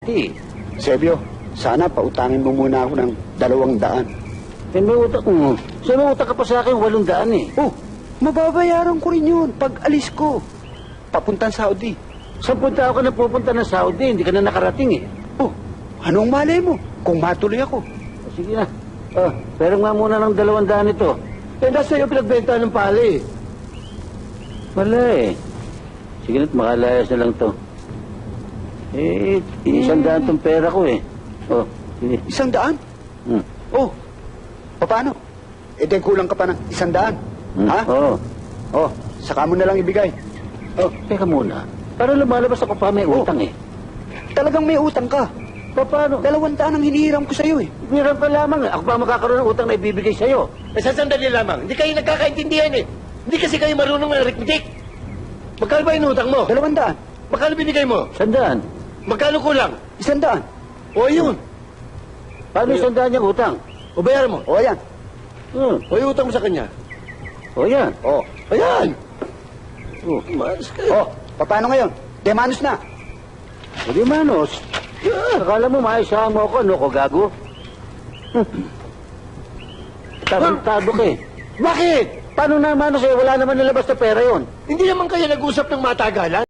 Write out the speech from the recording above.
pati. Sebio, sana pautangin mo muna ako ng 200. Eh, may utang mo. So, may utang ka pa sa akin 800 eh. Oh, mababayaran ko rin yun pag alis ko. Papuntang Saudi. Saan punta ako na pupunta ng Saudi? Hindi ka na nakarating eh. Oh, anong malay mo kung matuloy ako? O, sige na. Pero nga muna ng 200 ito. Eh, nasa iyo pinagbenta ng pali. Wala eh. Sige na't makalayas na lang to. Eh, 100 tong pera ko eh. Oh, sige. 100? Hmm. Oh, paano? Eh, di kulang ka pa ng 100. Ha? Oo. Oh, saka mo na lang ibigay. Oh, teka muna. Para lumalabas ako pa may utang eh. Talagang may utang ka. Paano? 200 ang hinihiram ko sa'yo eh. Meron pa lamang eh. Ako pa magkakaroon ng utang na ibibigay sa'yo. Eh, sa sandali lamang. Hindi kayo nagkakaintindihan eh. Hindi kasi kayo marunong ng arithmetic. Magkano ba inutang mo? 200. Magkano binigay mo? 100. Magkano kulang? 100. O, yun. Paano 100 niyang utang? O, bayaran mo. O, yan. O, yung utang mo sa kanya. O yan. Oh. Ayan. Oh. Mas ka. Oh, paano ngayon? Demanos na. O di manos. Akala mo maayos mo ako, ano ko gago? Tarantado ka eh. Bakit? Paano na manos eh? Wala naman nilabas na pera yon. Hindi naman kayo nag-usap ng matagalan?